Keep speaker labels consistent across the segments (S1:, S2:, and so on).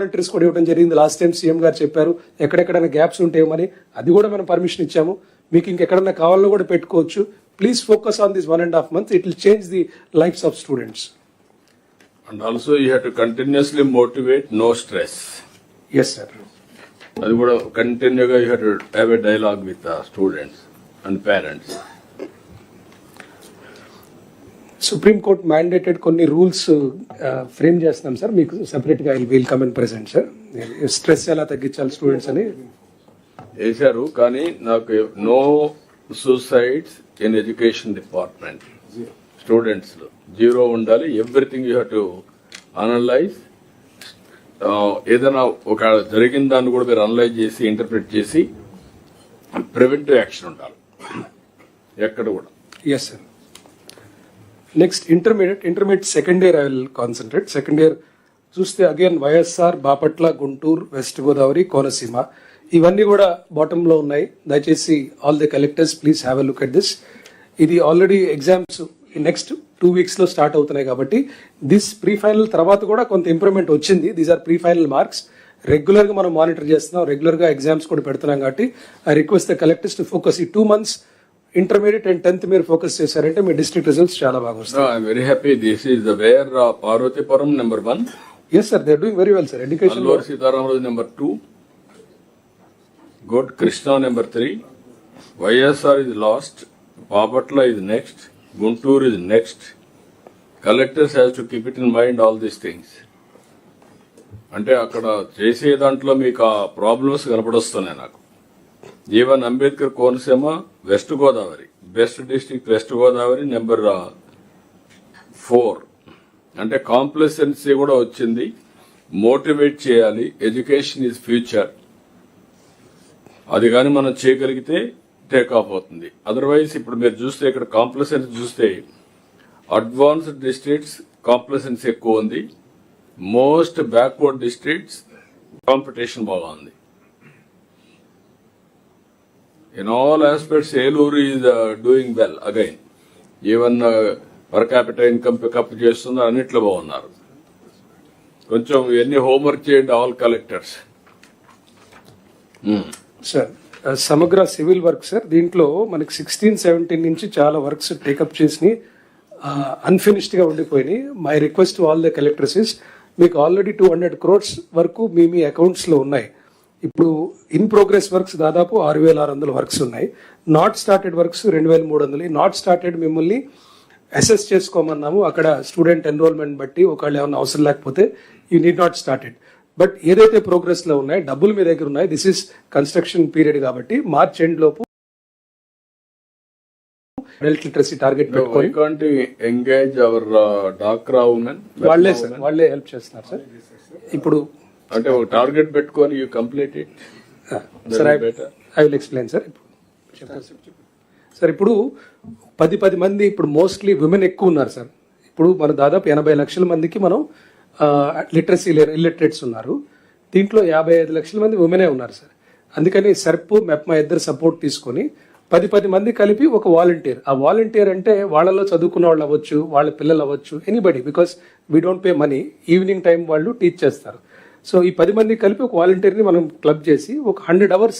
S1: Volunteers కూడా ఇవ్వడం జరిగింది. లాస్ట్ టైం సీఎం గారు చెప్పారు ఎక్కడెక్కడైనా గ్యాప్స్ ఉంటాయేమని, అది కూడా మనం పర్మిషన్ ఇచ్చాము. మీకు ఇంకెక్కడైనా కావాలో కూడా పెట్టుకోవచ్చు. Please focus on this 1.5 months. It will change the lives of students.
S2: And also you have to continuously motivate, no stress.
S1: Yes, sir.
S2: అది కూడా కంటిన్యూగా you have to have a dialogue with students and parents.
S1: Supreme Court mandated కొన్ని rules frame చేస్తున్నాం sir, మీకు separate గా will come and present sir. Stress ఎలా తగ్గించాలి students అని
S2: వేశారు, కానీ నాకు no suicides in education department. Students లో 0 ఉండాలి. Everything you have to analyse. ఏదైనా ఒక జరిగిన దాన్ని కూడా మీరు అనలైజ్ చేసి ఇంటర్ప్రిట్ చేసి ప్రివెంటివ్ యాక్షన్ ఉండాలి ఎక్కడ కూడా.
S1: Yes sir. Next intermediate second year I will concentrate. Second year చూస్తే అగైన్ వైఎస్ఆర్, బాపట్ల, గుంటూరు, వెస్ట్ గోదావరి, కోనసీమ ఇవన్నీ కూడా బాటమ్ లో ఉన్నాయి. దయచేసి all the collectors please have a look at this. ఇది ఆల్రెడీ ఎగ్జామ్స్ నెక్స్ట్ 2 weeks లో స్టార్ట్ అవుతున్నాయి కాబట్టి దిస్ ప్రీ ఫైనల్ తర్వాత కూడా కొంత ఇంప్రూవ్మెంట్ వచ్చింది. These are pre final marks. Regular గా మనం మానిటర్ చేస్తున్నాం, రెగ్యులర్ గా ఎగ్జామ్స్ కూడా పెడుతున్నాం కాబట్టి I request the collectors to focus. ఈ 2 months ఇంటర్మీడియట్ అండ్ 10th మీరు ఫోకస్ చేశారంటే మీ డిస్ట్రిక్ట్ రిజల్ట్స్ చాలా బాగా వస్తాయి.
S2: I am very happy. This is the wear Parvathipuram number 1.
S1: Yes sir, they are doing very well sir. Education
S2: Allur Sitaramraju number 2. Good. Krishna number 3. YSR is last. Bapatla is next. Guntur is next. Collectors has to keep it in mind all these things. అంటే అక్కడ చేసే దాంట్లో మీకు ఆ problems కనపడొస్తున్నాయి నాకు. Jeevan Ambedkar Konaseema, west Godavari, best district west Godavari number 4. అంటే complacency కూడా వచ్చింది. మోటివేట్ చేయాలి. Education is future. అది కానీ మనం చేయగలిగితే టేక్ ఆఫ్ అవుతుంది. అదర్వైజ్ ఇప్పుడు మీరు చూస్తే ఇక్కడ కాంప్లసెన్సీ చూస్తే అడ్వాన్స్డ్ డిస్ట్రిక్ట్స్ కాంప్లసెన్సీ ఎక్కువ ఉంది. మోస్ట్ బ్యాక్వర్డ్ డిస్ట్రిక్ట్స్ కాంపిటీషన్ బాగా ఉంది. In all aspects Eluru is doing well again. Even per capita income pickup చేస్తున్నారు, అన్నిట్లో బాగున్నారు. కొంచెం ఇవన్నీ హోంవర్క్ చేయండి all collectors.
S1: Sir Samagra civil work sir, దీంట్లో మనకి 16-17 నుంచి చాలా వర్క్స్ టేకప్ చేసి అన్ఫినిష్డ్ గా ఉండిపోయినాయి. My request to all the collectors is, మీకు ఆల్రెడీ 200 crores వరకు మీ అకౌంట్స్ లో ఉన్నాయి. ఇప్పుడు ఇన్ ప్రోగ్రెస్ వర్క్స్ దాదాపు 6,600 వర్క్స్ ఉన్నాయి. Not started works 2,300. Not started మిమ్మల్ని అసెస్ చేసుకోమన్నాము. అక్కడ స్టూడెంట్ ఎన్రోల్మెంట్ బట్టి ఒకవేళ ఏమైనా అవసరం లేకపోతే you need not started. But ఏదైతే ప్రోగ్రెస్ లో ఉన్నాయి, డబ్బులు మీ దగ్గర ఉన్నాయి, దిస్ ఇస్ కన్స్ట్రక్షన్ పీరియడ్ కాబట్టి మార్చ్ ఎండ్ లోపు అడల్ట్ లిటరసీ టార్గెట్ పెట్టుకొని
S2: ఎంగేజ్ అవర్ డాక్రా ఉమెన్
S1: వాళ్ళే హెల్ప్ చేస్తున్నారు సార్. ఇప్పుడు
S2: అంటే ఒక టార్గెట్ పెట్టుకొని you complete it.
S1: Sir I will explain sir. Sir ఇప్పుడు 10 మంది, ఇప్పుడు మోస్ట్లీ విమెన్ ఎక్కువ ఉన్నారు సార్. ఇప్పుడు మన దాదాపు 80 లక్షల మందికి మనం లిటరసీ ఇల్లిటరేట్స్ ఉన్నారు. దీంట్లో 55 లక్షల మంది ఉమెనే ఉన్నారు సార్. అందుకని సెర్ప్, మెప్మా ఇద్దరు సపోర్ట్ తీసుకొని 10 మంది కలిపి ఒక వాలంటీర్. ఆ వాలంటీర్ అంటే వాళ్ళలో చదువుకున్న వాళ్ళు అవ్వచ్చు, వాళ్ళ పిల్లలు అవ్వచ్చు, anybody, because we don't pay money. Evening time వాళ్ళు టీచ్ చేస్తారు. సో ఈ 10 మంది కలిపి ఒక వాలంటీర్ని మనం క్లబ్ చేసి ఒక 100 hours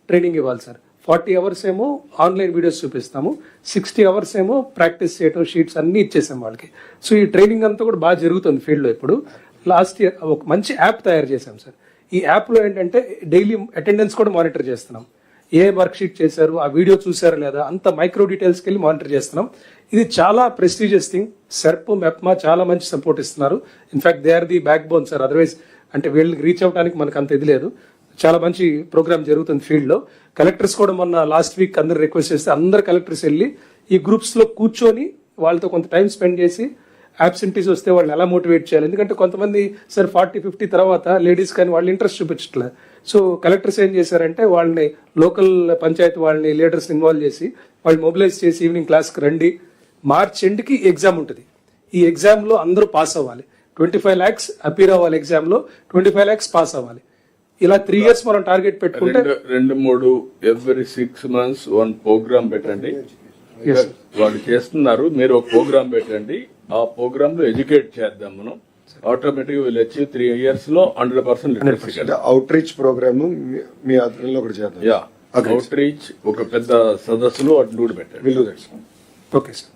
S1: ట్రైనింగ్ ఇవ్వాలి సార్. 40 hours ఏమో ఆన్లైన్ వీడియోస్ చూపిస్తాము, 60 hours ఏమో ప్రాక్టీస్ చేయటం, షీట్స్ అన్ని ఇచ్చేసాం వాళ్ళకి. సో ఈ ట్రైనింగ్ అంతా కూడా బాగా జరుగుతుంది ఫీల్డ్లో. ఇప్పుడు లాస్ట్ ఇయర్ ఒక మంచి యాప్ తయారు చేశాం సార్. ఈ యాప్లో ఏంటంటే డైలీ అటెండెన్స్ కూడా మానిటర్ చేస్తున్నాం. ఏ వర్క్ షీట్ చేశారు, ఆ వీడియో చూసారా లేదా, అంత మైక్రో డీటెయిల్స్కి వెళ్ళి మానిటర్ చేస్తున్నాం. ఇది చాలా ప్రెస్టీజియస్ థింగ్. సెర్ప్, మెప్మా చాలా మంచి సపోర్ట్ ఇస్తున్నారు. In fact they are the backbone sir. Otherwise అంటే వీళ్ళకి రీచ్ అవడానికి మనకు అంత ఇది లేదు. చాలా మంచి ప్రోగ్రామ్ జరుగుతుంది ఫీల్డ్ లో. కలెక్టర్స్ కూడా మొన్న లాస్ట్ వీక్ అందరు రిక్వెస్ట్ చేస్తే అందరు కలెక్టర్స్ వెళ్ళి ఈ గ్రూప్స్ లో కూర్చొని వాళ్ళతో కొంత టైం స్పెండ్ చేసి అబ్సెంటీస్ వస్తే వాళ్ళని ఎలా మోటివేట్ చేయాలి. ఎందుకంటే కొంతమంది సార్ 40-50 తర్వాత లేడీస్ కానీ వాళ్ళు ఇంట్రెస్ట్ చూపించట్లేదు. సో కలెక్టర్స్ ఏం చేశారంటే వాళ్ళని లోకల్ పంచాయతీ వాళ్ళని లీడర్స్ ఇన్వాల్వ్ చేసి వాళ్ళు మొబిలైజ్ చేసి ఈవినింగ్ క్లాస్కి రండి, మార్చ్ ఎండ్కి ఎగ్జామ్ ఉంటుంది. ఈ ఎగ్జామ్లో అందరూ పాస్ అవ్వాలి. 25 lakhs అపీర్ అవ్వాలి, ఎగ్జామ్లో 25 lakhs పాస్ అవ్వాలి. ఇలా 3 years మనం టార్గెట్ పెట్టుకుంటే
S2: 2-3 every 6 months 1 ప్రోగ్రామ్ పెట్టండి. వాళ్ళు చేస్తున్నారు, మీరు ఒక ప్రోగ్రామ్ పెట్టండి. ఆ ప్రోగ్రామ్ లో ఎడ్యుకేట్ చేద్దాం మనం. ఆటోమేటిక్ విల్ అచీవ్ 3 years లో 100% లిటరసీ.
S3: అవుట్ రీచ్ ప్రోగ్రామ్ మీ ఆధ్వర్యంలో ఒకటి చేద్దాం.
S2: యా, అవుట్ రీచ్ ఒక పెద్ద సదస్సులు అటు కూడా పెట్టండి.
S3: Will do that.
S1: Okay sir.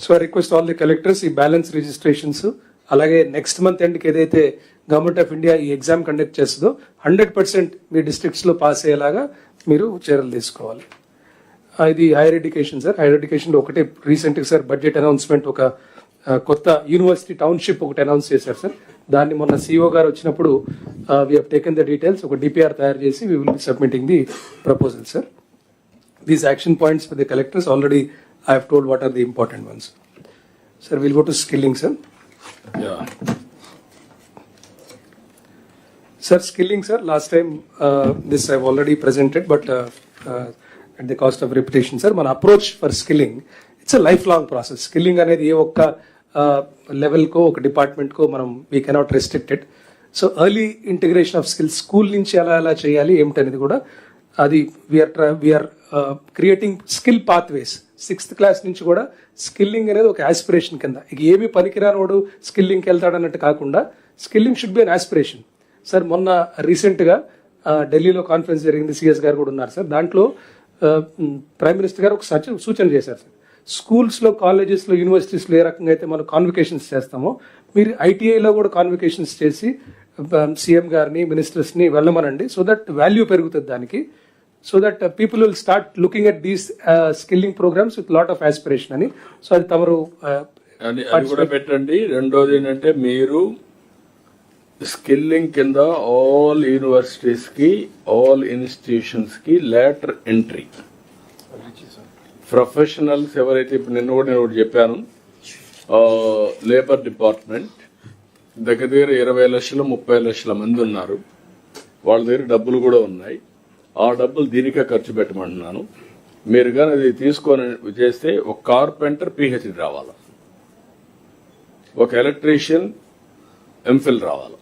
S1: So I request all the collectors ఈ బ్యాలెన్స్ రిజిస్ట్రేషన్స్ అలాగే నెక్స్ట్ మంత్ ఎండ్కి ఏదైతే గవర్నమెంట్ ఆఫ్ ఇండియా ఈ ఎగ్జామ్ కండక్ట్ చేస్తుందో 100% మీ డిస్ట్రిక్ట్స్ లో పాస్ అయ్యేలాగా మీరు చర్యలు తీసుకోవాలి. ఇది higher education sir. Higher education లో ఒకటే రీసెంట్ గా సార్ బడ్జెట్ అనౌన్స్మెంట్ ఒక కొత్త యూనివర్సిటీ టౌన్షిప్ ఒకటి అనౌన్స్ చేశారు సార్. దాన్ని మొన్న సిఇఓ గారు వచ్చినప్పుడు we have taken the details, ఒక డిపిఆర్ తయారు చేసి we will be submitting the proposal sir. These action points for the collectors already I have told what are the important ones. Sir will go to skilling sir.
S2: Yeah
S1: Sir, skilling, sir. Last time this I've already presented, but at the cost of repetition, sir. మన approach for skilling, it's a lifelong process. Skilling అనేది ఏ ఒక్క level కో ఒక department కో మనం we cannot restrict it. So early integration of skills school నుంచి ఎలా చేయాలి ఏమిటనేది కూడా అది we're creating skill pathways. 6th class నుంచి కూడా స్కిల్లింగ్ అనేది ఒక ఆస్పిరేషన్ కింద, ఇక ఏమి పనికిరానోడు స్కిల్లింగ్కి వెళ్తాడన్నట్టు కాకుండా skilling should be an aspiration. Sir మొన్న రీసెంట్గా ఢిల్లీలో కాన్ఫరెన్స్ జరిగింది, సిఎస్ గారు కూడా ఉన్నారు సార్. దాంట్లో ప్రైమ్ మినిస్టర్ గారు ఒక సూచన చేశారు సార్. స్కూల్స్లో, కాలేజెస్లో, యూనివర్సిటీస్లో ఏ రకంగా అయితే మనం కాన్వికేషన్స్ చేస్తామో మీరు ఐటీఐలో కూడా కాన్వికేషన్స్ చేసి సీఎం గారిని, మినిస్టర్స్ని వెళ్ళమనండి. సో దట్ వాల్యూ పెరుగుతుంది దానికి. So that people will start looking at these skilling programmes with lot of aspiration అని. సో అది తమరు
S2: అది కూడా పెట్టండి. రెండోది ఏంటంటే మీరు స్కిల్లింగ్ కింద ఆల్ యూనివర్సిటీస్ కి, ఆల్ ఇన్స్టిట్యూషన్స్ కి లేటర్ ఎంట్రీ ప్రొఫెషనల్స్ ఎవరైతే ఇప్పుడు నేను ఒకటి చెప్పాను, లేబర్ డిపార్ట్మెంట్ దగ్గర 20 లక్షలు 30 లక్షల మంది ఉన్నారు. వాళ్ళ దగ్గర డబ్బులు కూడా ఉన్నాయి. ఆ డబ్బులు దీనికే ఖర్చు పెట్టమంటున్నాను. మీరు కానీ అది తీసుకొని చేస్తే ఒక కార్పెంటర్ పిహెచ్డి రావాలి, ఒక ఎలక్ట్రీషియన్ ఎంఫిల్ రావాలి.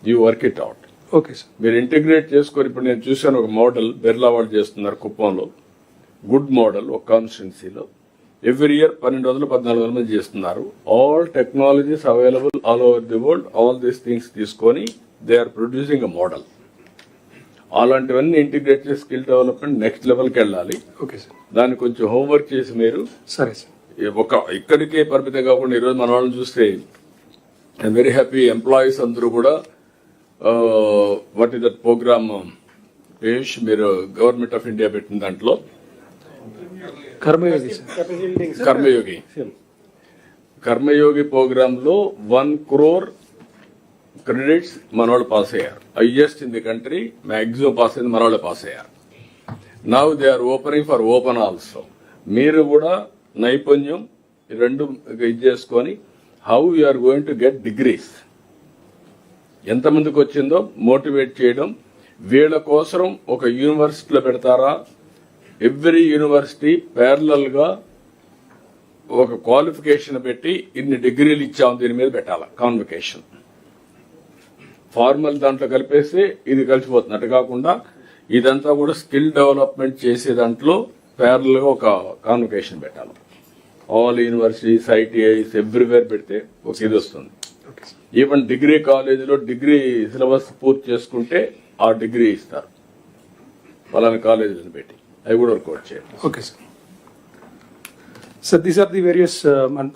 S2: You work it out.
S1: Okay sir.
S2: మీరు ఇంటిగ్రేట్ చేసుకొని ఇప్పుడు నేను చూశాను ఒక మోడల్ బిర్లా వాళ్ళు చేస్తున్నారు కుప్పంలో, గుడ్ మోడల్. ఒక కాన్స్టిట్యున్సీలో ఎవ్రీ ఇయర్ 1200-1400 మంది చేస్తున్నారు. All technologies available all over the world. All these things తీసుకొని they are producing a model. అలాంటివన్నీ ఇంటిగ్రేట్ చేసి స్కిల్ డెవలప్మెంట్ నెక్స్ట్ లెవెల్కి వెళ్ళాలి.
S1: Okay sir.
S2: దాన్ని కొంచెం హోంవర్క్ చేసి మీరు
S1: సరే సార్.
S2: ఒక ఇక్కడికే పరిమితం కాకుండా ఈరోజు మన వాళ్ళని చూస్తే ఐఎమ్ వెరీ హ్యాపీ. ఎంప్లాయీస్ అందరూ కూడా వాట్ ఈస్ దట్ ప్రోగ్రామ్ పేష్ మీరు గవర్నమెంట్ ఆఫ్ ఇండియా పెట్టిన దాంట్లో కర్మయోగి ప్రోగ్రామ్ లో 1 crore క్రెడిట్స్ మనవాళ్ళు పాస్ అయ్యారు. Highest in the country, maximum pass అయింది మనవాళ్ళు పాస్ అయ్యారు. Now they are opening for open also. మీరు కూడా నైపుణ్యం రెండు ఇది చేసుకొని how you're going to get degrees ఎంతమందికి వచ్చిందో మోటివేట్ చేయడం. వీళ్ళ కోసం ఒక యూనివర్సిటీలో పెడతారా? ఎవ్రీ యూనివర్సిటీ ప్యారలల్ గా ఒక క్వాలిఫికేషన్ పెట్టి ఇన్ని డిగ్రీలు ఇచ్చాం దీని మీద పెట్టాలా కాన్వకేషన్. ఫార్మల్ దాంట్లో కలిపేస్తే ఇది కలిసిపోతుంది. అటు కాకుండా ఇదంతా కూడా స్కిల్ డెవలప్మెంట్ చేసే దాంట్లో ప్యారలల్ గా ఒక కాన్వకేషన్ పెట్టాలి. ఆల్ యూనివర్సిటీస్, ఐటీఐస్ ఎవ్రీవేర్ పెడితే ఒక ఇది వస్తుంది. ఈవెన్ డిగ్రీ కాలేజీలో డిగ్రీ సిలబస్ పూర్తి చేసుకుంటే ఆ డిగ్రీ ఇస్తారు పలానా కాలేజీలను పెట్టి. అవి కూడా వర్కౌట్ చేయాలి.
S1: Okay sir. Sir these are the various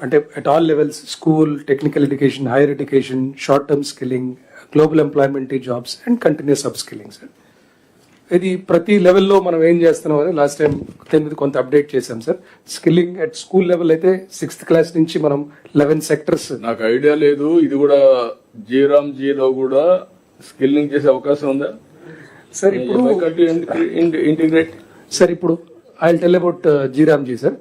S1: అంటే at all levels, school, technical education, higher education, short term skilling, global employment jobs and continuous up skilling sir. ఇది ప్రతి లెవెల్లో మనం ఏం చేస్తున్నాం అని లాస్ట్ టైం కొంత అప్డేట్ చేశాం sir. Skilling at school level అయితే 6th క్లాస్ నుంచి మనం 11 సెక్టర్స్.
S2: నాకు ఐడియా లేదు, ఇది కూడా జీలో కూడా స్కిల్లింగ్ చేసే అవకాశం ఉందా
S1: సార్? ఇప్పుడు
S2: ఇంటిగ్రేట్
S1: సార్ ఇప్పుడు I will tell about G RAM G sir.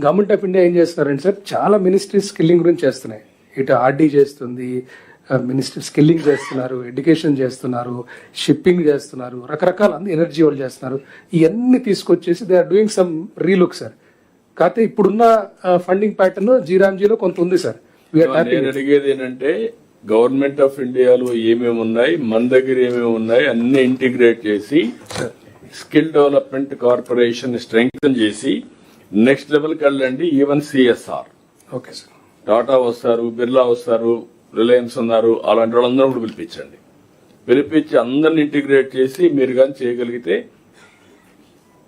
S1: Government of India ఏం చేస్తున్నారంటే సార్, చాలా మినిస్ట్రీస్ స్కిల్లింగ్ గురించి చేస్తున్నాయి. ఇటు ఆర్డీ చేస్తుంది, మినిస్టర్ స్కిల్లింగ్ చేస్తున్నారు, ఎడ్యుకేషన్ చేస్తున్నారు, షిప్పింగ్ చేస్తున్నారు, రకరకాల ఎనర్జీ వాళ్ళు చేస్తున్నారు. ఇవన్నీ తీసుకొచ్చేసి they are doing some relook sir. కాకపోతే ఇప్పుడున్న ఫండింగ్ ప్యాటర్న్ జీరామ్జీలో కొంత ఉంది సార్.
S2: నేను అడిగేది ఏంటంటే గవర్నమెంట్ ఆఫ్ ఇండియాలో ఏమేమి ఉన్నాయి, మన దగ్గర ఏమేమి ఉన్నాయి అన్ని ఇంటిగ్రేట్ చేసి స్కిల్ డెవలప్మెంట్ కార్పొరేషన్ స్ట్రెంగ్తన్ చేసి నెక్స్ట్ లెవెల్కి వెళ్ళండి. Even CSR.
S1: Okay sir.
S2: Tata వస్తారు, బిర్లా వస్తారు, రిలయన్స్ ఉన్నారు, అలాంటి వాళ్ళందరూ కూడా పిలిపించండి. పిలిపించి అందరిని ఇంటిగ్రేట్ చేసి మీరు కానీ చేయగలిగితే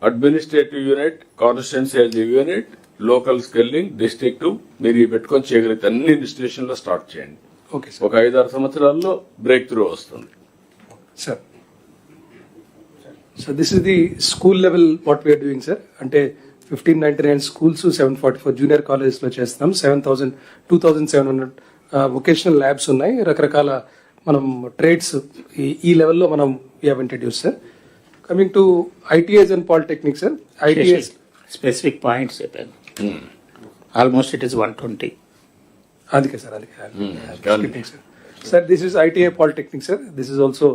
S2: administrative unit, constituency unit, local skilling, district మీరు పెట్టుకొని చేయగలిగితే అన్ని ఇన్స్టిట్యూషన్ లో స్టార్ట్ చేయండి.
S1: Okay sir.
S2: ఒక 5-6 సంవత్సరాల్లో బ్రేక్ త్రూ వస్తుంది.
S1: Sir so this is the school level what we are doing sir. అంటే 1599 స్కూల్స్, 744 జూనియర్ కాలేజెస్ లో చేస్తున్నాం. 2,700 వొకేషనల్ ల్యాబ్స్ ఉన్నాయి. రకరకాల మనం ట్రేడ్స్ ఈ లెవెల్లో మనం we have introduce sir. Coming to ITIs and polytechnic sir. ITIs
S4: specific points చెప్పాను. Almost it is 120.
S1: అందుకే సార్, అందుకే sir. This is ITI polytechnic sir. This is also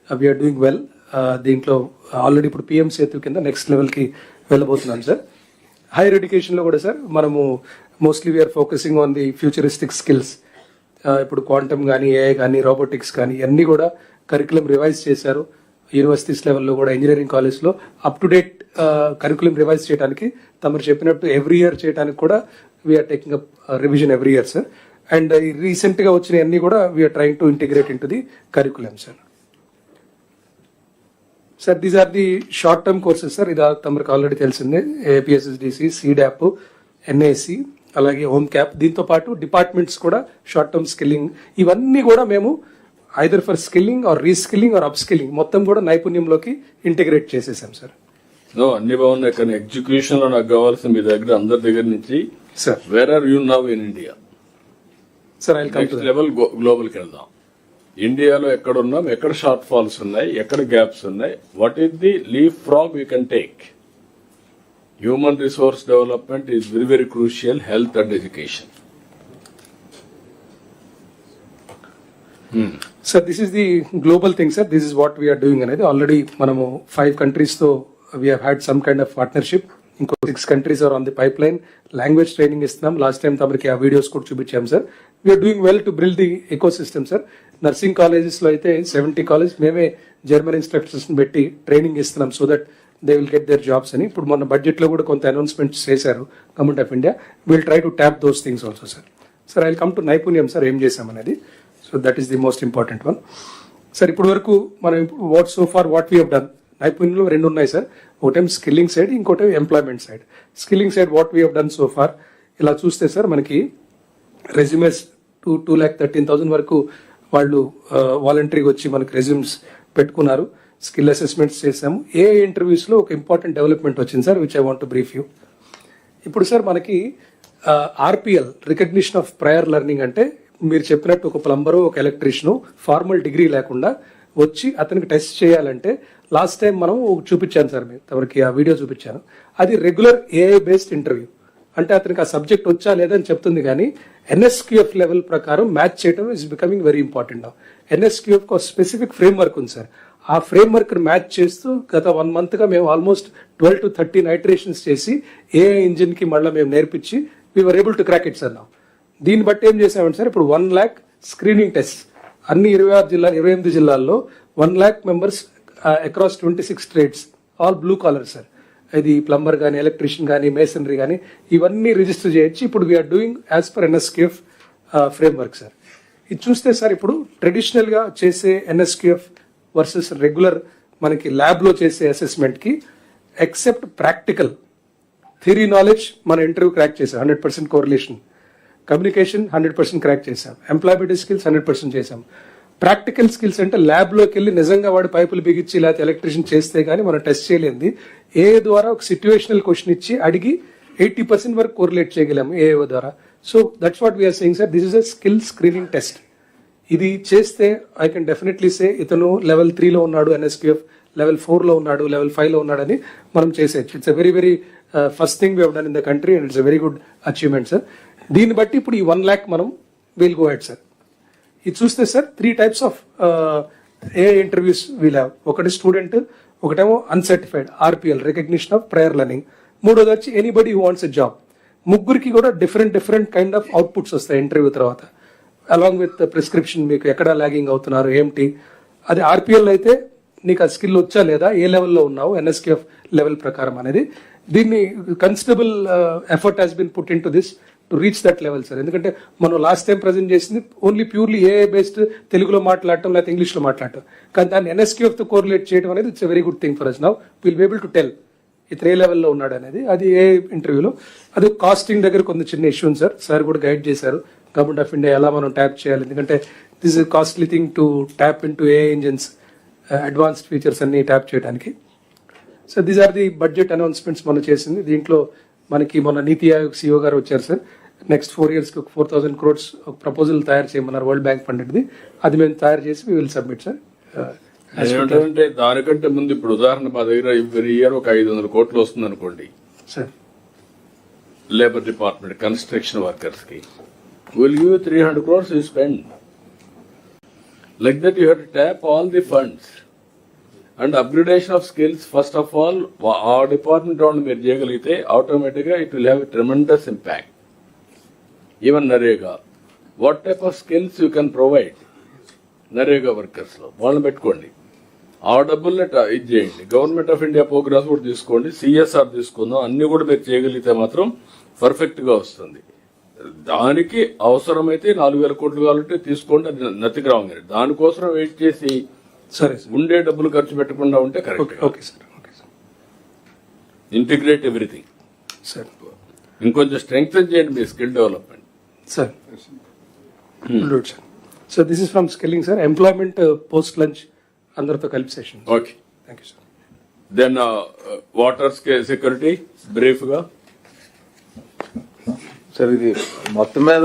S1: we are doing well. దీంట్లో ఆల్రెడీ ఇప్పుడు PM Setu కింద next లెవెల్కి వెళ్ళబోతున్నాం sir. Hire ఎడ్యుకేషన్లో కూడా sir మనము mostly we're focusing on the futuristic skills. ఇప్పుడు క్వాంటమ్ కానీ, ఏఐ కానీ, రోబోటిక్స్ కానీ అన్నీ కూడా కరికులం రివైజ్ చేశారు. యూనివర్సిటీస్ లెవెల్లో కూడా ఇంజనీరింగ్ కాలేజ్లో up to date curriculum revise చేయడానికి తమరు చెప్పినట్టు ఎవ్రీ ఇయర్ చేయడానికి కూడా we're taking up revision every year sir. And రీసెంట్గా వచ్చిన అన్ని కూడా we're trying to integrate in to the curriculum sir. Sir these are the short term courses sir. ఇది తమరికి ఆల్రెడీ తెలిసిందే. ఏపీఎస్ఎస్డిసి, సీడాప్, ఎన్ఐసి, అలాగే హోమ్ క్యాప్. దీంతో పాటు డిపార్ట్మెంట్స్ కూడా షార్ట్ టర్మ్ స్కిల్లింగ్, ఇవన్నీ కూడా మేము either for skilling or reskilling or upskilling మొత్తం కూడా నైపుణ్యంలోకి ఇంటిగ్రేట్ చేసేసాం సార్.
S2: అన్ని బాగున్నాయి, కానీ ఎగ్జిక్యూషన్ లో నాకు కావాల్సిన మీ దగ్గర అందరి దగ్గర నుంచి
S1: sir
S2: where are you now in India
S1: sir. I
S2: next level గ్లోబల్కి వెళ్దాం. ఇండియాలో ఎక్కడ ఉన్నాం, ఎక్కడ షార్ట్ ఫాల్స్ ఉన్నాయి, ఎక్కడ గ్యాప్స్ ఉన్నాయి, what is the leapfrog you can take. Human resource development is very very crucial, health and education.
S1: Sir this is the global thing sir. This is what we are doing అనేది. Already మనము 5 కంట్రీస్తో we had some kind of partnership. ఇంకో 6 countries are on the pipeline. Language training ఇస్తున్నాం. Last time తమరికి ఆ videos కూడా చూపించాం sir. We are doing well to build the eco system sir. Nursing కాలేజెస్లో అయితే 70 కాలేజ్ మేమే జర్మన్ ఇన్స్ట్రక్టర్స్ పెట్టి ట్రైనింగ్ ఇస్తున్నాం so that they will get their jobs అని. ఇప్పుడు మన బడ్జెట్లో కూడా కొంత అనౌన్స్మెంట్స్ చేశారు government of India. Will try to tap those things also sir. Sir I will come to Naipunyam sir, ఏం చేశామనేది. So that is the most important one sir. ఇప్పుడు వరకు మనం what so far what we have done, నైపుణ్యంలో 2 ఉన్నాయి sir. ఒకటేం skilling side, ఇంకోటి employment side. Skilling side what we have done so far, ఇలా చూస్తే సార్ మనకి రెజ్యూమెస్ 2,13,000 వరకు వాళ్ళు వాలంటరీగా వచ్చి మనకి రెజ్యూమ్స్ పెట్టుకున్నారు. స్కిల్ అసెస్మెంట్స్ చేసాము. ఏ ఇంటర్వ్యూస్లో ఒక ఇంపార్టెంట్ డెవలప్మెంట్ వచ్చింది sir, which I want to brief you. ఇప్పుడు సార్ మనకి RPL, recognition of prior learning, అంటే మీరు చెప్పినట్టు ఒక ప్లంబరు, ఒక ఎలక్ట్రీషియను ఫార్మల్ డిగ్రీ లేకుండా వచ్చి అతనికి టెస్ట్ చేయాలంటే లాస్ట్ టైం మనం చూపించాను సార్, మీరు ఎవరికి ఆ వీడియో చూపించాను. అది రెగ్యులర్ ఏఐ బేస్డ్ ఇంటర్వ్యూ. అంటే అతనికి ఆ సబ్జెక్ట్ వచ్చా లేదని చెప్తుంది, కానీ ఎన్ఎస్క్యూఎఫ్ లెవెల్ ప్రకారం మ్యాచ్ చేయడం is becoming very important. NSQF ఒక స్పెసిఫిక్ ఫ్రేమ్ వర్క్ ఉంది సార్. ఆ ఫ్రేమ్ వర్క్ మ్యాచ్ చేస్తూ గత 1 monthగా మేము ఆల్మోస్ట్ 12 to 13 ఐటరేషన్స్ చేసి ఏఐ ఇంజిన్కి మళ్ళీ మేము నేర్పించి we're able to crack it sir. నా దీన్ని బట్టి ఏం చేసామంటే సార్, ఇప్పుడు 1 lakh స్క్రీనింగ్ టెస్ట్ అన్ని 28 జిల్లాల్లో 1 lakh members across 26 trades, all blue collar sir. ఇది ప్లంబర్ కానీ, ఎలక్ట్రీషియన్ కానీ, మేసనరీ కానీ, ఇవన్నీ రిజిస్టర్ చేయొచ్చు. ఇప్పుడు we're doing as per NSQF framework sir. ఇది చూస్తే సార్ ఇప్పుడు ట్రెడిషనల్గా చేసే ఎన్ఎస్క్యూఎఫ్ వర్సెస్ రెగ్యులర్ మనకి ల్యాబ్లో చేసే అసెస్మెంట్కి ఎక్సెప్ట్ ప్రాక్టికల్ థియరీ నాలెడ్జ్ మన ఇంటర్వ్యూ క్రాక్ చేసాం 100% కోరిలేషన్. కమ్యూనికేషన్ 100% క్రాక్ చేసాం. ఎంప్లాయబిలిటీ స్కిల్స్ 100% చేసాం. ప్రాక్టికల్ స్కిల్స్ అంటే ల్యాబ్లోకి వెళ్ళి నిజంగా వాడు పైపులు బిగించి లేకపోతే ఎలక్ట్రీషియన్ చేస్తే కానీ మనం టెస్ట్ చేయలేంది ఏ ద్వారా ఒక సిచ్యువేషనల్ క్వశ్చన్ ఇచ్చి అడిగి 80% వరకు కోరిలేట్ చేయగలాము ఏ ద్వారా. So that's what we're saying sir, this is a skill screening test. ఇది చేస్తే ఐ కెన్ డెఫినెట్లీ సే ఇతను లెవెల్ 3లో ఉన్నాడు ఎన్ఎస్క్యూఎఫ్, లెవెల్ 4లో ఉన్నాడు, లెవెల్ 5లో ఉన్నాడని మనం చేసేయచ్చు. It's a very very first thing we have done in the country and it's a very good achievement sir. దీన్ని బట్టి ఇప్పుడు ఈ 1 lakh మనం విల్ గో హెడ్ సార్. ఇది చూస్తే sir 3 types of A interviews we'll have. ఒకటి student, ఒకటేమో uncertified RPL, recognition of prior learning. మూడోది వచ్చి anybody who wants a job. ముగ్గురికి కూడా డిఫరెంట్ కైండ్ ఆఫ్ అవుట్పుట్స్ వస్తాయి ఇంటర్వ్యూ తర్వాత, అలాంగ్ విత్ ప్రిస్క్రిప్షన్, మీకు ఎక్కడ లాగింగ్ అవుతున్నారు ఏంటి. అది ఆర్పిఎల్ అయితే నీకు ఆ స్కిల్ వచ్చా లేదా, ఏ లెవెల్లో ఉన్నావు ఎన్ఎస్క్యూఎఫ్ లెవెల్ ప్రకారం అనేది. దీన్ని considerable effort has been put in to this to reach that level sir. ఎందుకంటే మనం లాస్ట్ టైం ప్రజెంట్ చేసింది ఓన్లీ ప్యూర్లీ ఏఐ బేస్డ్ తెలుగులో మాట్లాడటం లేకపోతే ఇంగ్లీష్లో మాట్లాడటం, కానీ దాన్ని ఎన్ఎస్క్యూఎఫ్తో కోరిలేట్ చేయడం అనేది it's very good thing for us. Now will be able to tell ఇతను ఏ లెవెల్లో ఉన్నాడు అనేది. అది ఏ ఇంటర్వ్యూలో అది కాస్టింగ్ దగ్గర కొంత చిన్న ఇష్యూ ఉంది సార్. సార్ కూడా గైడ్ చేశారు గవర్నమెంట్ ఆఫ్ ఇండియా ఎలా మనం ట్యాప్ చేయాలి, ఎందుకంటే this is costly thing to tap in to AI engines advanced features అన్ని ట్యాప్ చేయడానికి. So these are the budget announcements మనం చేసింది. దీంట్లో మనకి మొన్న నీతి ఆయోగ్ సిఇఓ గారు వచ్చారు సార్. నెక్స్ట్ 4 years కి 4,000 crores ఒక ప్రపోజల్ తయారు చేయమన్నారు వరల్డ్ బ్యాంక్ ఫండెడ్ది. అది మేము తయారు చేసి వి విల్ సబ్మిట్ సార్.
S2: ఏమంటారంటే దానికంటే ముందు ఇప్పుడు ఉదాహరణ మా దగ్గర ఎవ్రీ ఇయర్ ఒక 500 కోట్లు వస్తుంది అనుకోండి
S1: సార్.
S2: లేబర్ డిపార్ట్మెంట్ కన్స్ట్రక్షన్ వర్కర్స్ కి will give 300 crores you spend like that you have to tap all the funds and upgradation of skills. First of all ఆ డిపార్ట్మెంట్ వాళ్ళు మీరు చేయగలిగితే ఆటోమేటిక్ గా it will have tremendous impact. Even NREGA what type of skills you can provide NREGA workers లో వాళ్ళని పెట్టుకోండి, ఆ డబ్బుల్ని ఇది చేయండి. గవర్నమెంట్ ఆఫ్ ఇండియా ప్రోగ్రామ్స్ కూడా తీసుకోండి, సిఎస్ఆర్ తీసుకుందాం, అన్ని కూడా మీరు చేయగలిగితే మాత్రం పర్ఫెక్ట్ గా వస్తుంది. దానికి అవసరమైతే 4,000 కోట్లు కావాలంటే తీసుకోండి, అది నథింగ్ రాంగ్. దానికోసం వెయిట్ చేసి
S1: సరే సార్.
S2: ఉండే డబ్బులు ఖర్చు పెట్టకుండా ఉంటే correct.
S1: Okay sir. Okay sir.
S2: Integrate everything.
S1: Sir
S2: ఇంకొంచెం స్ట్రెంగ్త్ చేయండి మీ skill development.
S1: Sir. Good sir. So this is from skilling sir. Employment post lunch అందరితో కలిపి session.
S2: Okay,
S1: thank you sir.
S2: Then water security brief గా
S5: sir ఇది మొత్తం మీద